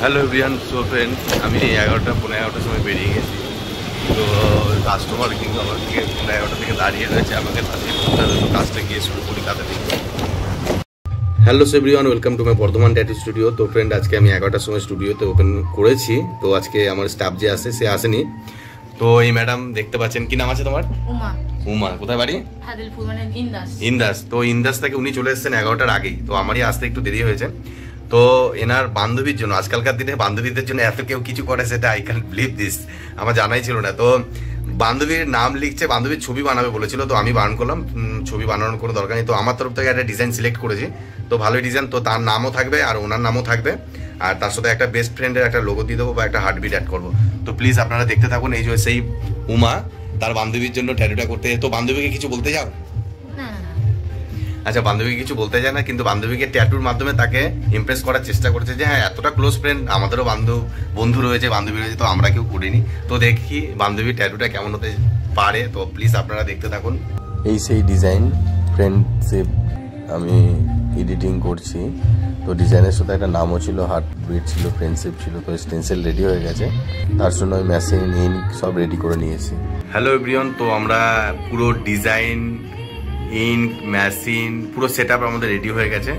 Hello everyone, so friend, আমি 11:15 সময় বেরিয়ে গেছি। তো কাস্টমার কিন্তু আমার থেকে 11:30 থেকে দাঁড়িয়ে রয়েছে, আমাকে তাড়াতাড়ি করতে হবে, তো কাজটা গিয়ে শুরু করি তাড়াতাড়ি। Hello everyone, welcome to my Bardhaman tattoo studio. তো ফ্রেন্ড, আজকে আমি 11টার সময় স্টুডিওতে ওপেন করেছি। তো আজকে আমার স্টাফ যে আসে সে আসেনি। তো এই ম্যাডাম দেখতে পাচ্ছেন, কি নাম আছে তোমার? উমা। উমা, কোথায় বাড়ি? হাদিলপুর, মানে ইন্দাস। ইন্দাস। তো ইন্দাস থেকে উনি চলে এসেছেন 11টার আগেই। তো আমারই আসতে একটু দেরি হয়েছে। তো এনার বান্ধবীর জন্য, আজকালকার দিনে বান্ধবীদের জন্য এত কেউ কিছু করে, সেটা আই ক্যান বিলিভ দিস, আমার জানাই ছিল না। তো বান্ধবীর নাম লিখছে, বান্ধবীর ছবি বানাবে বলেছিল, তো আমি বারণ করলাম ছবি বানানোর কোনো দরকার নেই। তো আমার তরফ থেকে একটা ডিজাইন সিলেক্ট করেছি, তো ভালোই ডিজাইন। তো তার নামও থাকবে আর ওনার নামও থাকবে, আর তার সাথে একটা বেস্ট ফ্রেন্ডের একটা লোগো দিয়ে দেবো বা একটা হার্টবিট অ্যাড করবো। তো প্লিজ আপনারা দেখতে থাকুন। এই যে সেই উমা তার বান্ধবীর জন্য ট্যাটুটা করতে। তো বান্ধবীকে কিছু বলতে যাও? আচ্ছা, বান্ধবীকে কিছু বলতে যায় না, কিন্তু বান্ধবীকে ট্যাটুর মাধ্যমে তাকে ইমপ্রেস করার চেষ্টা করছে যে হ্যাঁ, এতটা ক্লোজ ফ্রেন্ড, আমাদেরও বন্ধু রয়েছে, বান্ধবী রয়েছে, তো আমরা কেউ করিনি। তো দেখি বান্ধবীর ট্যাটুটা কেমন হতে পারে। তো প্লিজ আপনারা দেখতে থাকুন। এই সেই ডিজাইন ফ্রেন্ডশিপ আমি এডিটিং করছি। তো ডিজাইনের সাথে একটা নামও ছিল, হার্টবিট ছিল, ফ্রেন্ডশিপ ছিল। তো স্টেন্সিল রেডি হয়ে গেছে, তার জন্য আমি মেশিন ইঙ্ক সব রেডি করে নিয়েছি। হ্যালো এভরিওয়ান, তো আমরা পুরো ডিজাইন, ইঙ্ক, মেশিন, পুরো সেট আপ আমাদের রেডি হয়ে গেছে।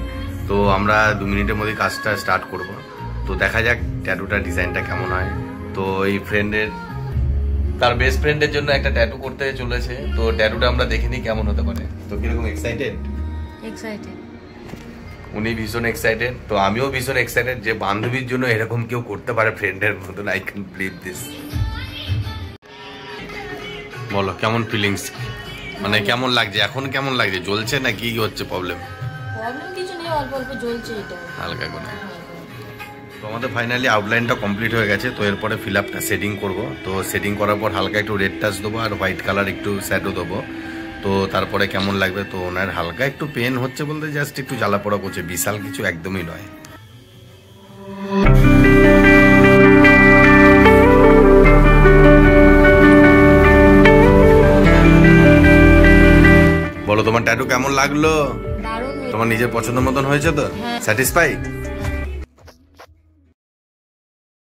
তো আমরা 2 মিনিটের মধ্যে কাজটা স্টার্ট করব। তো দেখা যাক ট্যাটুটার ডিজাইনটা কেমন হয়। তো এই ফ্রেন্ডের, তার বেস্ট ফ্রেন্ডের জন্য একটা ট্যাটু করতে চলেছে। তো ট্যাটুটা আমরা দেখিনি কেমন হতে পারে। তো কিরকম এক্সাইটেড? উনি ভীষণ এক্সাইটেড, তো আমিও ভীষণ এক্সাইটেড যে বান্ধবীর জন্য এরকম কেউ করতে পারে ফ্রেন্ডের মতন। I can believe this. বলো কেমন ফিলিংস, মানে কেমন লাগছে এখন? কেমন লাগছে? জ্বলছে না কি হচ্ছে? প্রবলেম কিছু নেই, অল্প অল্প জ্বলছে, এটা হালকা করে। তো আমাদের ফাইনালি আউটলাইনটা কমপ্লিট হয়ে গেছে। তো এরপরে ফিল আপটা সেটিং করবো। তো সেটিং করার পর হালকা একটু রেড টাচ দেবো আর হোয়াইট কালার একটু শ্যাডো দেবো। তো তারপরে কেমন লাগবে। তো ওনার হালকা একটু পেন হচ্ছে বলতে জাস্ট একটু জ্বালা পোড়া করছে, বিশাল কিছু একদমই নয়। বলো তোমার ট্যাটু কেমন লাগলো? দারুণ। তোমার নিজের পছন্দ মতন হয়েছে তো? স্যাটিসফাই?